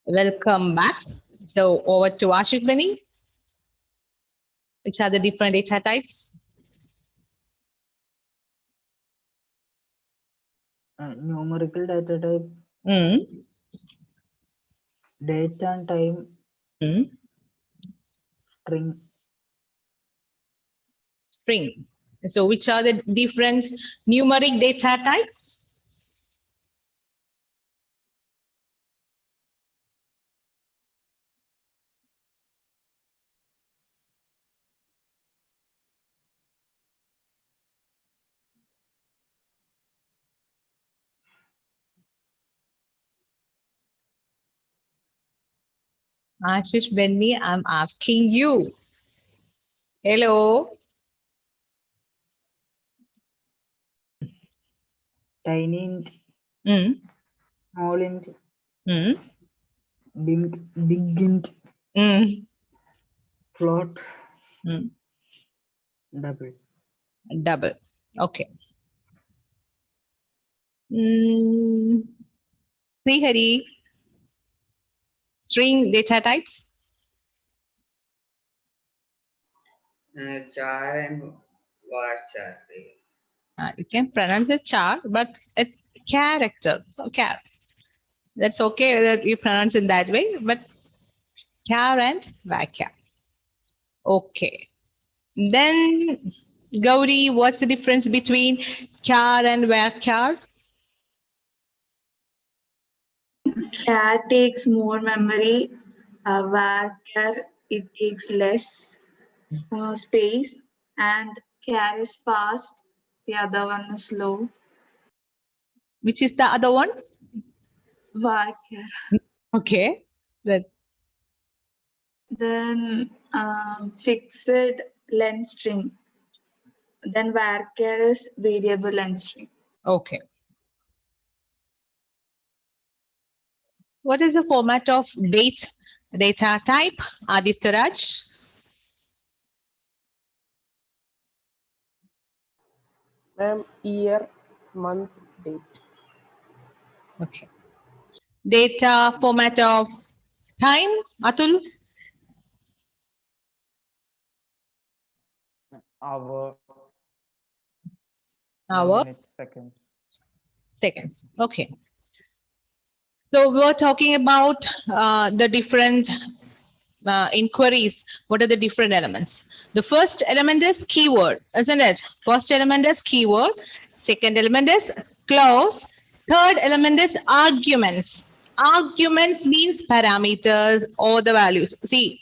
Welcome back. So over to Ashish Benny. Which are the different data types? Numerical data type, Mm. date and time, Mm. string. String. So which are the different numeric data types? Ashish Benny, I'm asking you. Hello. Tiny int, Mm. small int, Mm. big int, Mm. float, Mm. double. Double. Okay. Mm. See, Hari. String data types. Char and varchar. You can pronounce it char, but it's character. So char. That's okay that you pronounce it that way, but char and varchar. Okay. Then, Gauri, what's the difference between char and varchar? Char takes more memory. Varchar, it takes less space. And char is fast. The other one is slow. Which is the other one? Varchar. Okay. That Then fixed length string. Then varchar is variable length string. okay. What is the format of data type? Aditya Raj? Year, month, date. Okay. Data format of time, Atul? Hour, Hour, minutes, seconds. seconds. Okay. So we're talking about the different inquiries. What are the different elements? The first element is keyword, isn't it? First element is keyword. Second element is clause. Third element is arguments. Arguments means parameters or the values. See,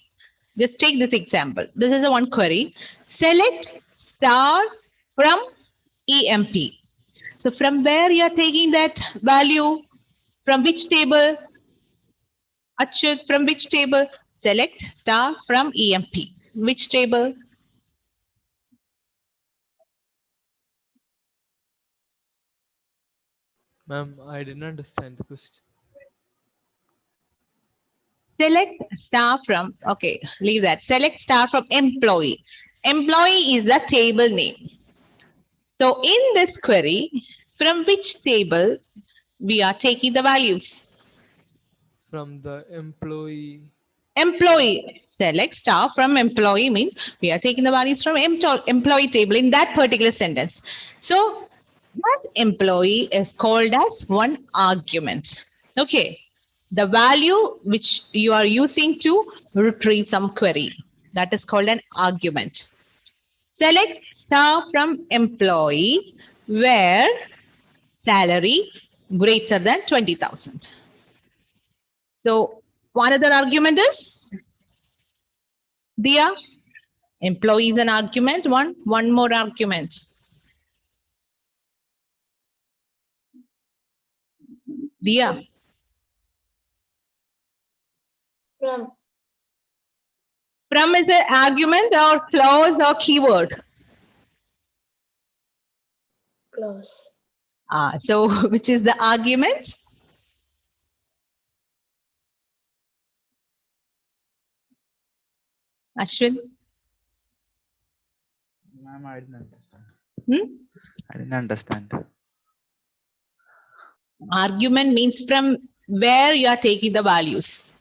just take this example. This is a one query. Select star from EMP. So from where you are taking that value? From which table? Achyut, from which table? Select star from EMP. Which table? Ma'am, I didn't understand the question. Select star from, okay, leave that. Select star from employee. Employee is the table name. So in this query, from which table we are taking the values? From the employee. Employee. Select star from employee means we are taking the values from employee table in that particular sentence. So that employee is called as one argument. Okay. The value which you are using to retrieve some query. That is called an argument. Select star from employee where salary greater than 20,000. So one other argument is Dia, employee is an argument. One more argument. Dia. From is an argument or clause or keyword? Clause. So which is the argument? Ashwin? Ma'am, I didn't understand. Hmm? I didn't understand. Argument means from where you are taking the values.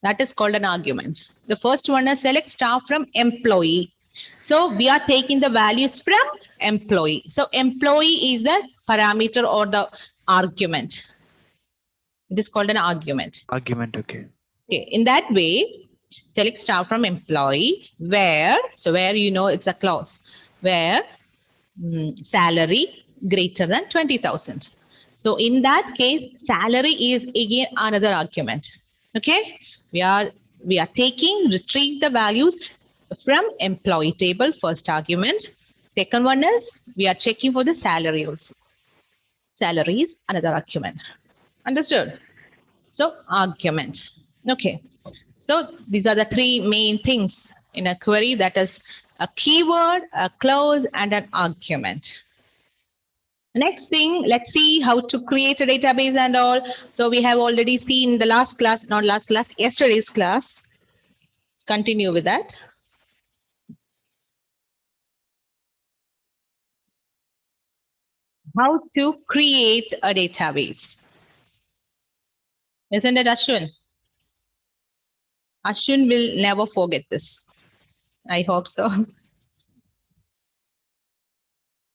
That is called an argument. The first one is select star from employee. So we are taking the values from employee. So employee is the parameter or the argument. It is called an argument. Argument, okay. Okay, in that way, select star from employee where, so where you know it's a clause, where salary greater than 20,000. So in that case, salary is again another argument. Okay, we are retrieve the values from employee table, first argument. Second one is we are checking for the salary also. Salary is another argument. Understood? So argument. Okay. So these are the three main things in a query, that is a keyword, a clause, and an argument. Next thing, let's see how to create a database and all. So we have already seen the last class, not last class, yesterday's class. Let's continue with that. How to create a database. Isn't it, Ashwin? Ashwin will never forget this. I hope so.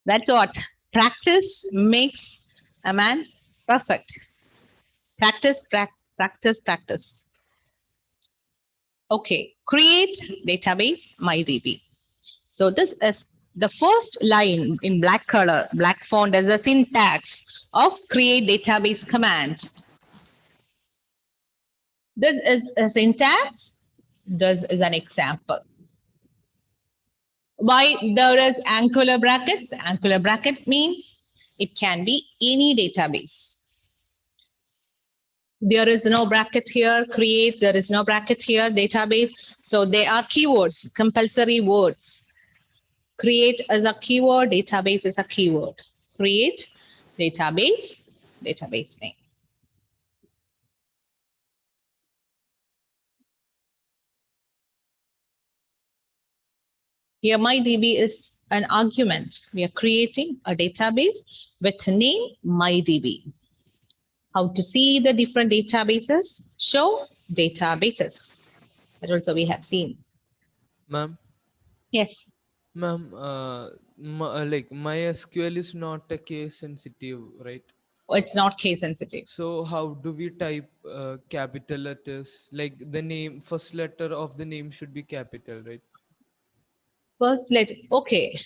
That's what. Practice makes a man perfect. Practice, practice, practice. Okay, create database MyDB. So this is the first line in black color, black font as a syntax of create database command. This is a syntax. This is an example. Why there is angular brackets? Angular bracket means it can be any database. There is no bracket here, create, there is no bracket here, database. So they are keywords, compulsory words. Create is a keyword, database is a keyword. Create, database, database name. Here MyDB is an argument. We are creating a database with name MyDB. How to see the different databases? Show databases. That also we have seen. Ma'am, Yes. ma'am, like MySQL is not a case sensitive, right? It's not case sensitive. So how do we type capital letters? Like the name, first letter of the name should be capital, right? First letter. Okay.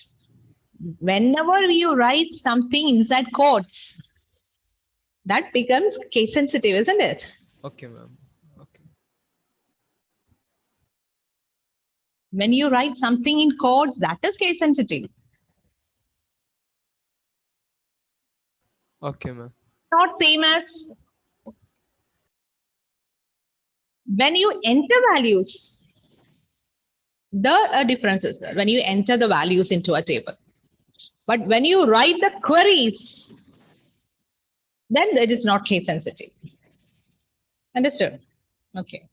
Whenever you write something inside quotes, that becomes case sensitive, isn't it? Okay, ma'am. Okay. When you write something in quotes, that is case sensitive. Okay, ma'am. Not same as when you enter values. There are differences there when you enter the values into a table. But when you write the queries, then it is not case sensitive. Understood? Okay.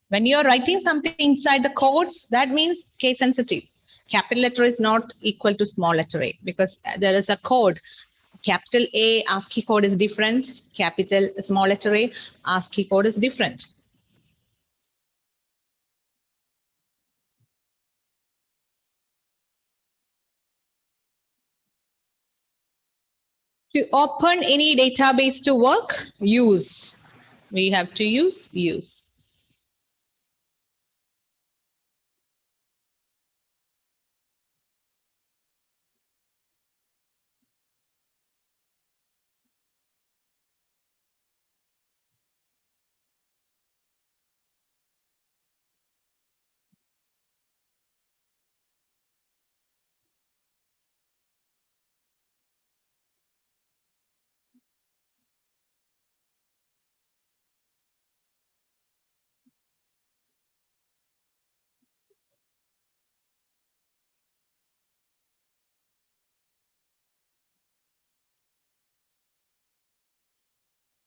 When you're writing something inside the codes, that means case sensitive. Capital letter is not equal to small letter A because there is a code. Capital A ASCII code is different. Capital small letter A ASCII code is different. To open any database to work, use. We have to use.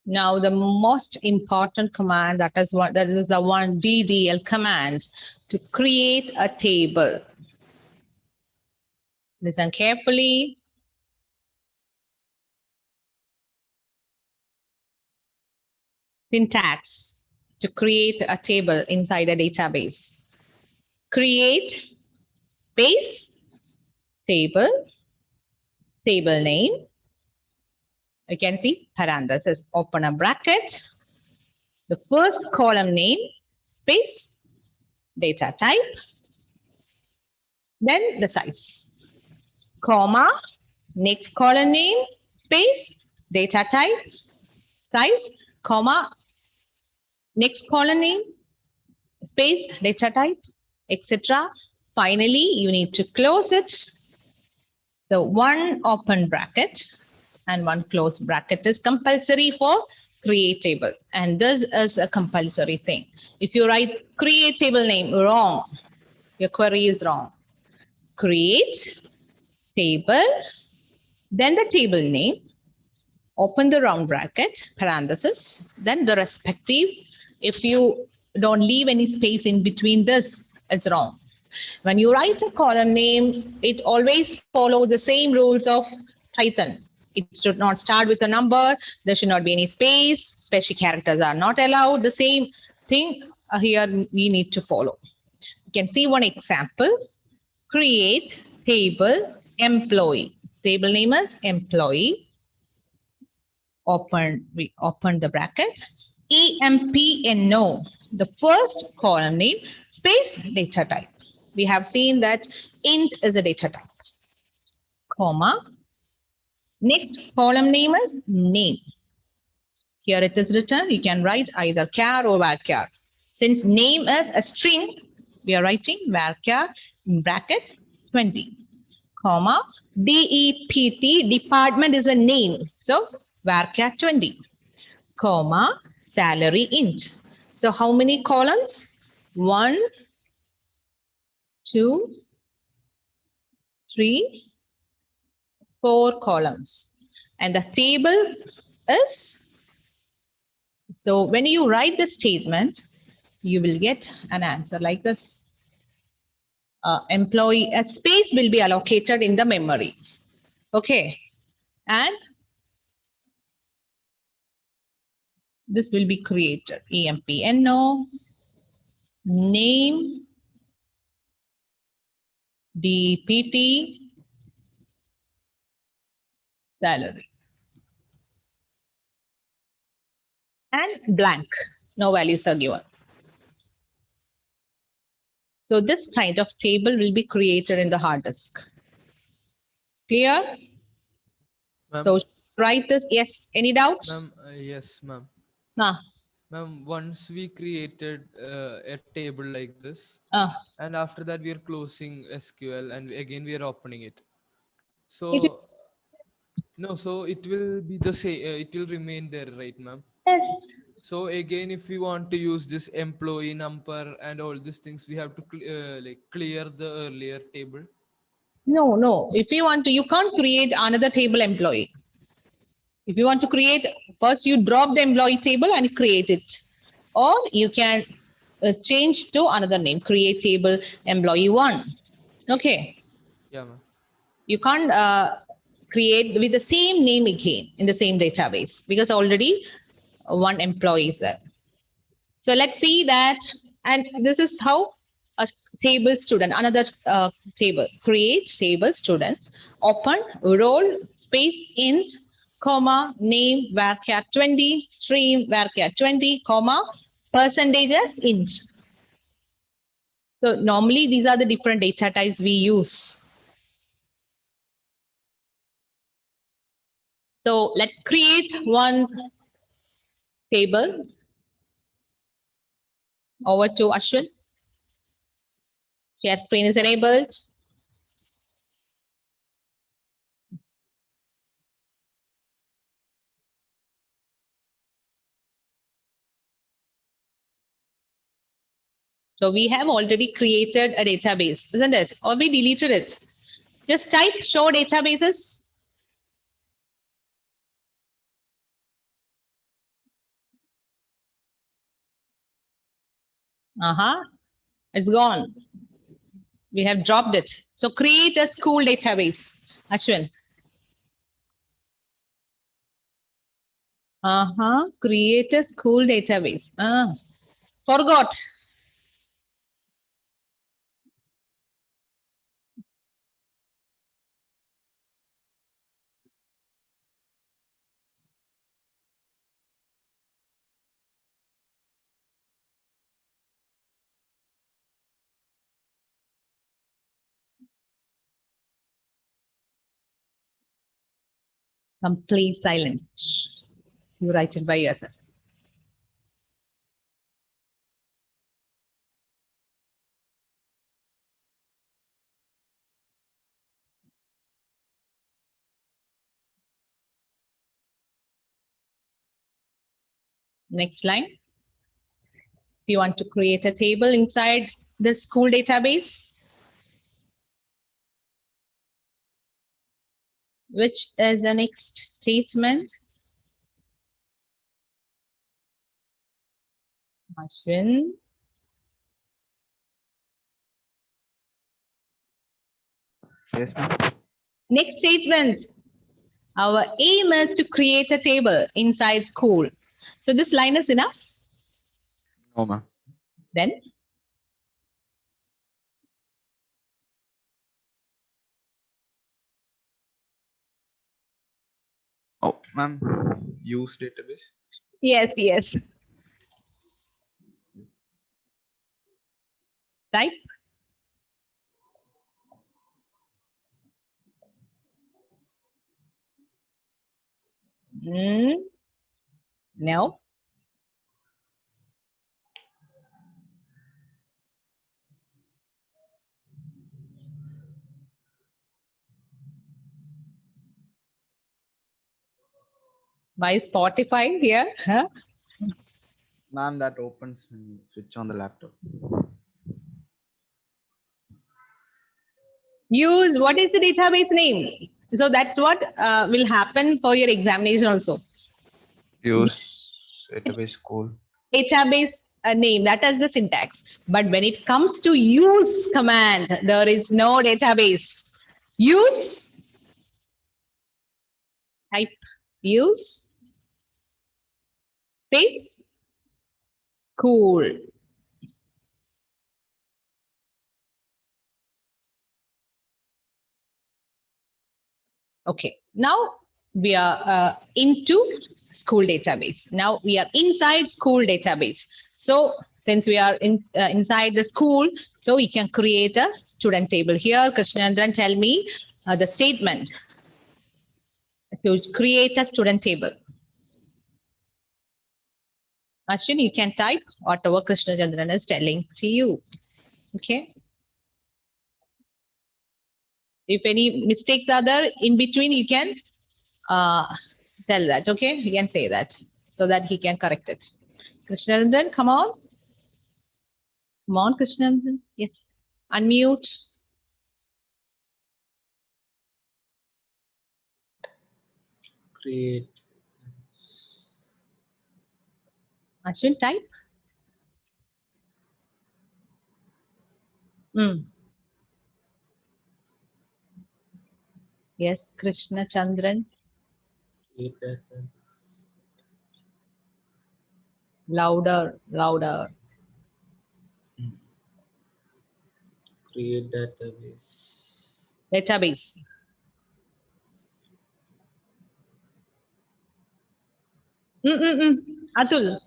Now, the most important command, that is the one DDL command to create a table. Listen carefully. syntax to create a table inside a database. Create space, table, table name. You can see parenthesis, open a bracket, the first column name, space, data type, then the size, comma, next column name, space, data type, size, comma, next column name, space, data type, etc. Finally, you need to close it. So one open bracket and one close bracket is compulsory for create table. And this is a compulsory thing. If you write create table name wrong, your query is wrong. Create table, then the table name, open the round bracket, parenthesis, then the respective. If you don't leave any space in between this, it's wrong. When you write a column name, it always follows the same rules of Python. It should not start with a number. There should not be any space. Special characters are not allowed. The same thing here we need to follow. You can see one example. Create table employee. Table name is employee. We open the bracket. EMPNO, the first column name, space, data type. We have seen that int is a data type, comma. Next column name is name. Here it is written, you can write either char or varchar. Since name is a string, we are writing varchar in bracket 20, comma. DEPT, department is a name. So varchar 20, comma, salary int. So how many columns? 1, 2, 3, 4 columns. And the table is, so when you write the statement, you will get an answer like this. Employee, a space will be allocated in the memory. Okay. And this will be created. EMPNO, name, DPT, salary. And blank, no values are given. So this kind of table will be created in the hard disk. Clear? Ma'am. So write this. Yes. Any doubts? Ma'am, yes, ma'am. Ah, Ma'am, once we created a table like this, ah. and after that we are closing SQL and again we are opening it. So It will- no, so it will be the same. It will remain there, right, ma'am? Yes. So again, if we want to use this employee number and all these things, we have to like clear the earlier table. No, no. If you want to, you can't create another table employee. If you want to create, first you drop the employee table and create it. Or you can change to another name, create table employee 1. Okay. Yeah, ma'am. You can't create with the same name again in the same database because already one employee is there. So let's see that. And this is how a table student, another table, create table student, open, role, space, int, comma, name, varchar 20, stream, varchar 20, comma, percentages, int. So normally these are the different data types we use. So let's create one table. Over to Ashwin. Share screen is enabled. So we have already created a database, isn't it? Or we deleted it. Just type show databases. It's gone. We have dropped it. So create a school database. Ashwin. Create a school database. Forgot. Complete silence. Shh. You write it by yourself. Next line. If you want to create a table inside the school database, which is the next statement? Ashwin. Yes, ma'am. Next statement. Our aim is to create a table inside school. So this line is enough. No, ma'am. Then Oh, ma'am. Use database. yes, yes. Type. No. Why Spotify here? Huh? Ma'am, that opens when you switch on the laptop. Use what is the database name? So that's what will happen for your examination also. Use database school. Database name, that is the syntax. But when it comes to use command, there is no database. Use, type use, space, school. Okay, now we are into school database. Now we are inside school database. So since we are inside the school, so we can create a student table here. Krishnandran, tell me the statement to create a student table. Ashwin, you can type whatever Krishnachandran is telling to you. Okay. If any mistakes are there in between, you can tell that. Okay, you can say that so that he can correct it. Krishnandan, come on. Come on, Krishnandan. Yes. Unmute. Create. Ashwin, type. Yes, Krishna Chandran. Create data. Louder, louder. Create database. Database. Atul.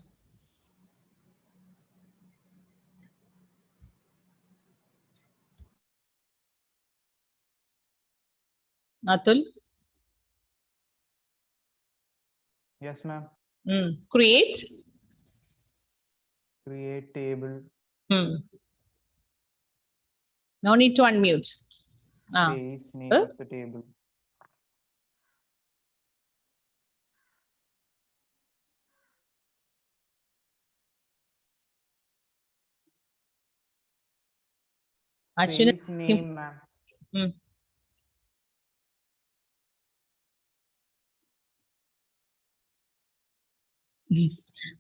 Atul. Yes, ma'am. Create. Create table. No need to unmute. Space name of the table. Ashwin. Space name, ma'am.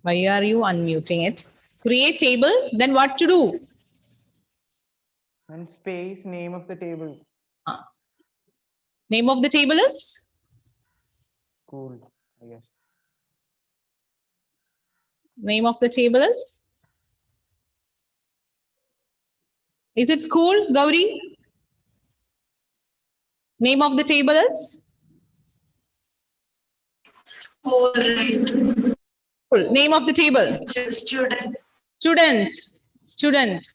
Why are you unmuting it? Create table, then what to do? And space name of the table. Name of the table is? School, I guess. Name of the table is? Is it school, Gauri? Name of the table is? School, right? Name of the table? Student. Student. Student.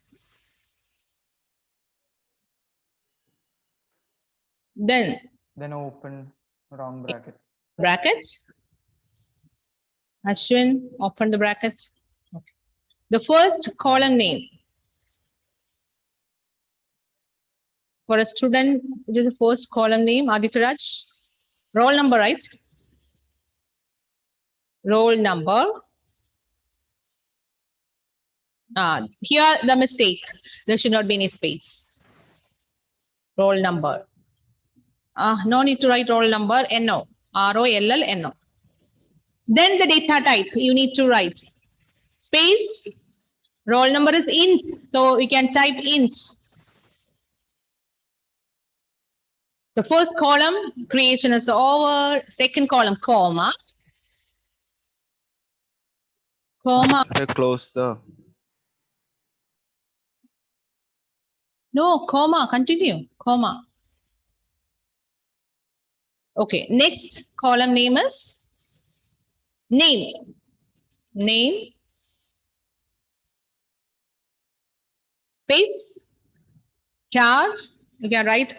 Then open round bracket. bracket. Ashwin, open the bracket. Okay. The first column name. For a student, it is the first column name, Adityaraj. Roll number, right? Roll number. Here the mistake. There should not be any space. Roll number. No need to write roll number, NO. ROLL, Then the data type you need to write. Space. Roll number is int. So we can type int. The first column, creation is over. Second column, comma. Comma. Close the. No, comma, continue, comma. Okay, next column name is name. Name. Space. Char. You can write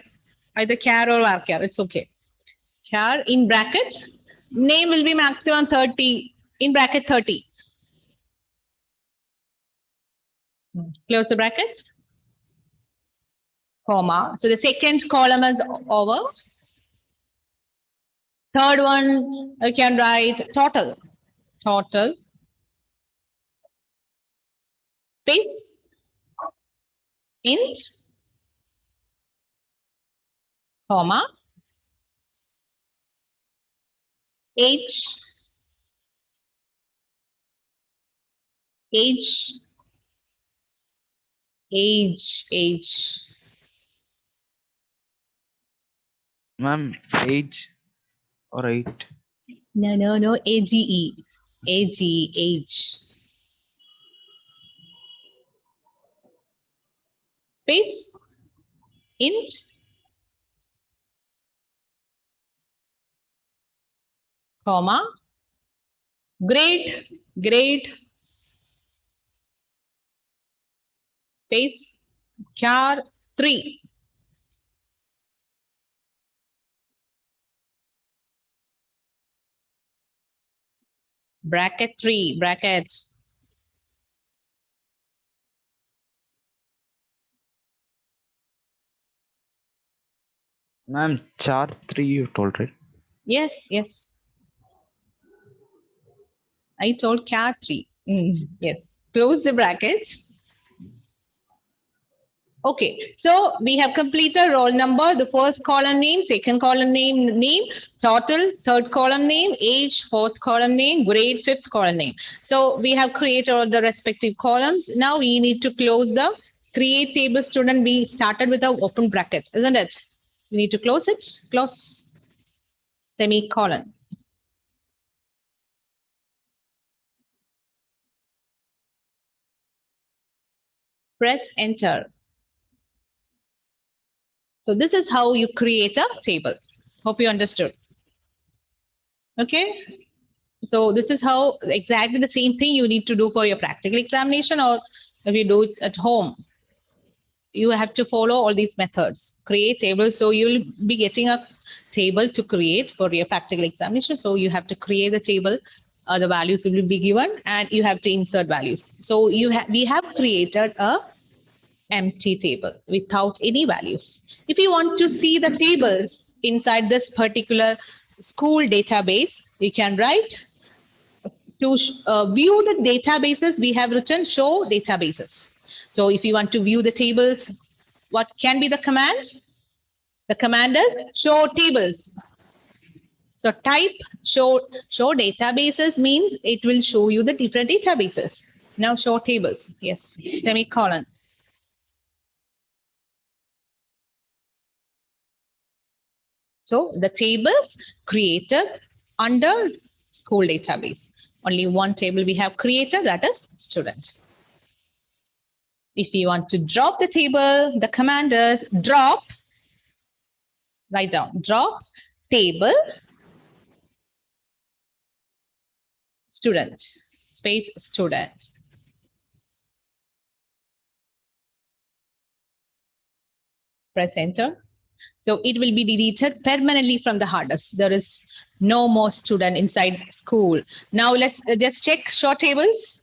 either char or varchar. It's okay. Char in bracket. Name will be maximum 30. In bracket 30. Close the bracket. Comma. So the second column is over. Third one, I can write total. Total. Space. Int. Comma. Age. Age. Age. Ma'am, age or 8? No. AGE. Age. Space. Int. Comma. Grade. Space. Char 3. Bracket 3. Bracket. Ma'am, chart 3 you told, right? Yes. I told char 3. Yes. Close the brackets. Okay, so we have completed roll number, the first column name, second column name, total, third column name, age, fourth column name, grade, fifth column name. So we have created all the respective columns. Now we need to close the create table student. We started with an open bracket, isn't it? We need to close it, close, semicolon. Press enter. So this is how you create a table. Hope you understood. Okay. So this is how exactly the same thing you need to do for your practical examination, or if you do it at home, you have to follow all these methods. Create tables. So you'll be getting a table to create for your practical examination. So you have to create the table. The values will be given and you have to insert values. So we have created a empty table without any values. If you want to see the tables inside this particular school database, you can write to view the databases. We have written show databases. So if you want to view the tables, what can be the command? The command is show tables. So type show databases means it will show you the different databases. Now show tables. Yes, semicolon. So the tables created under school database. Only one table we have created, that is student. If you want to drop the table, the command is drop, write down, drop table student, space student. Press enter. So it will be deleted permanently from the hard disk. There is no more student inside school. Now let's just check short tables.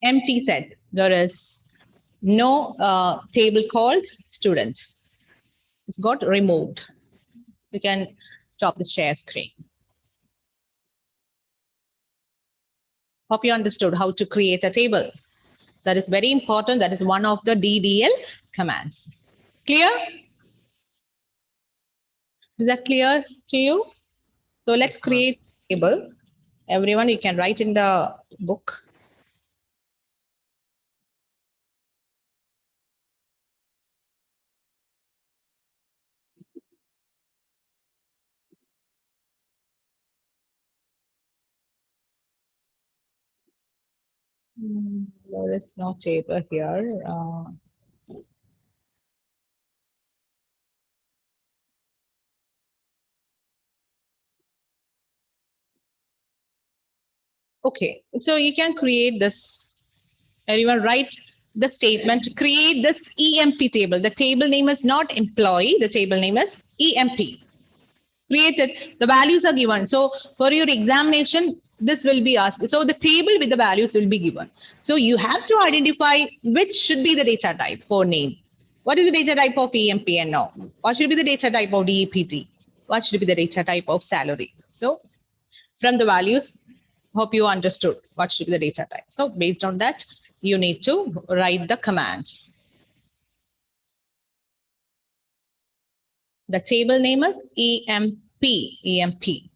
Empty set. There is no table called student. It's got removed. You can stop the share screen. Hope you understood how to create a table. That is very important. That is one of the DDL commands. Clear? Is that clear to you? So let's create a table. Everyone, you can write in the book. There is no table here. Okay, so you can create this. Everyone write the statement to create this EMP table. The table name is not employee. The table name is EMP. Create it. The values are given. So for your examination, this will be asked. So the table with the values will be given. So you have to identify which should be the data type for name. What is the data type of EMP and now? What should be the data type of DEPT? What should be the data type of salary? So from the values, hope you understood what should be the data type. So based on that, you need to write the command. The table name is EMP, EMP.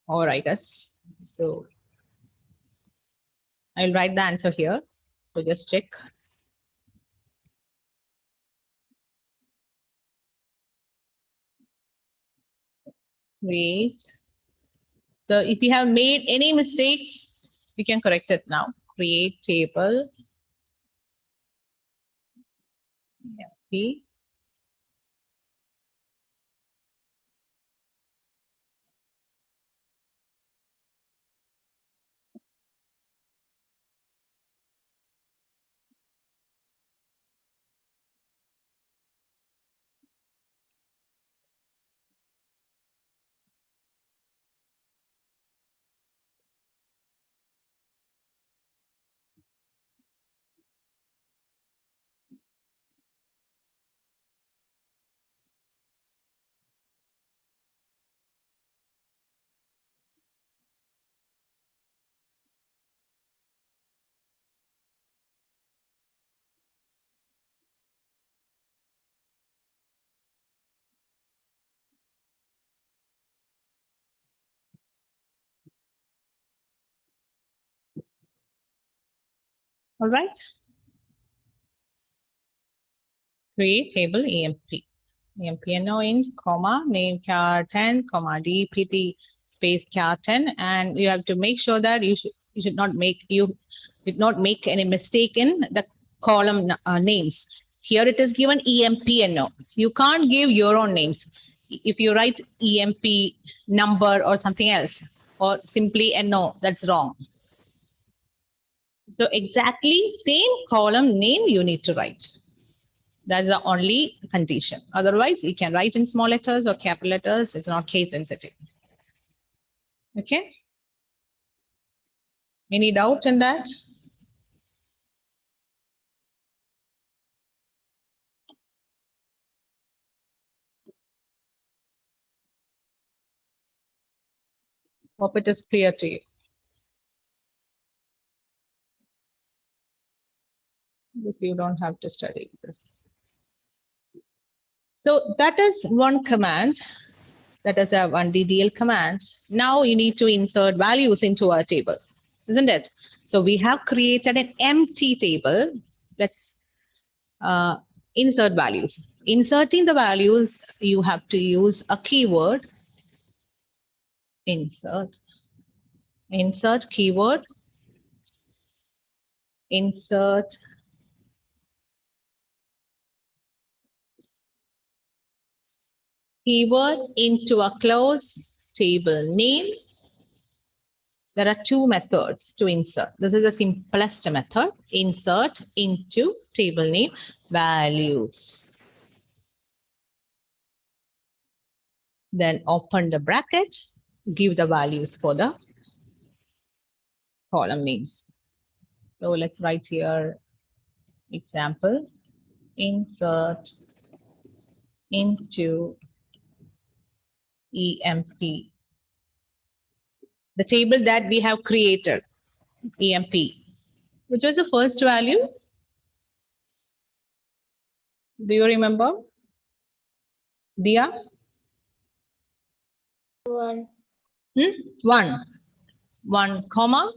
All right, guys. So I'll write the answer here. So just check. Wait. So if you have made any mistakes, you can correct it now. Create table. Okay. All right. Create table EMP. EMPNO int, comma, name char 10, comma, DPT space char 10. And you have to make sure that you should not make any mistake in the column names. Here it is given EMPNO. You can't give your own names. If you write EMP number or something else, or simply NO, that's wrong. So exactly same column name you need to write. That's the only condition. Otherwise, you can write in small letters or capital letters. It's not case sensitive. Okay. Any doubt in that? Hope it is clear to you. This you don't have to study this. So that is one command. That is a one DDL command. Now you need to insert values into our table, isn't it? So we have created an empty table. Let's insert values. Inserting the values, you have to use a keyword. Insert keyword, insert keyword into a close table name. There are two methods to insert. This is the simplest method. Insert into table name values. Then open the bracket, give the values for the column names. So let's write here example, insert into EMP. The table that we have created, EMP. Which was the first value? Do you remember? Dia? One. One comma.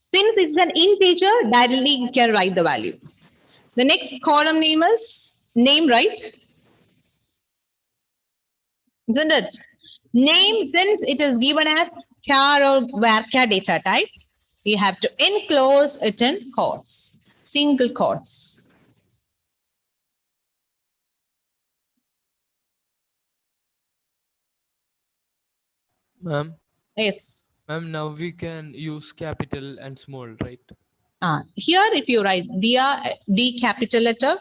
Since it's an integer, directly you can write the value. The next column name is name, right? Isn't it? Name, since it is given as char or varchar data type, you have to enclose it in quotes, single quotes. Ma'am, Yes. ma'am, now we can use capital and small, right? Here, if you write D capital letter,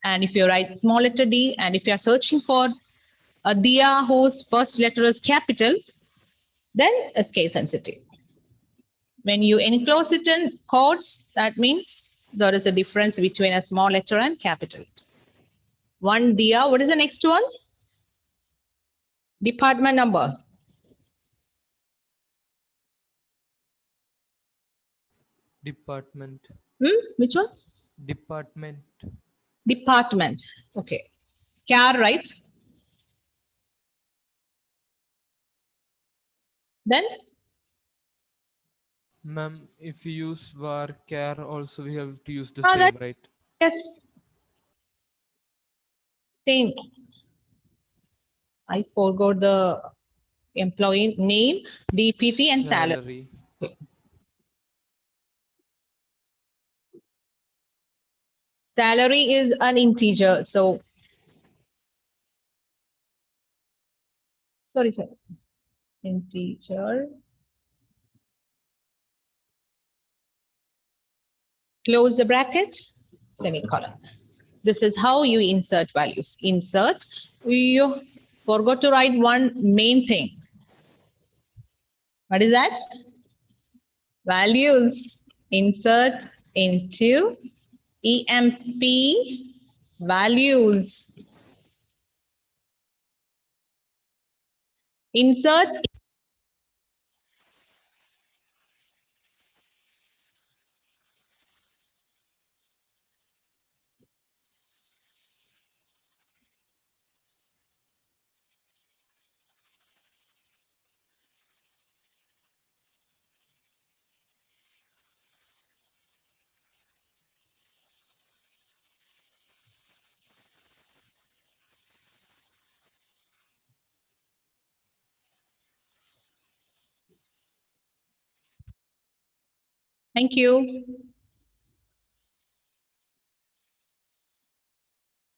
and if you write small letter d, and if you are searching for a Dia whose first letter is capital, then it's case sensitive. When you enclose it in quotes, that means there is a difference between a small letter and capital. One Dia, what is the next one? Department number. Department. Which one? Department. Department. Okay. Char, right? Then Ma'am, if you use var char, also we have to use the that- same, right? yes. Same. I forgot the employee name, DPT, and salary. Salary is an integer, so sorry, integer. Close the bracket, semicolon. This is how you insert values. Insert. You forgot to write one main thing. What is that? Values. Insert into EMP values. Insert Thank you.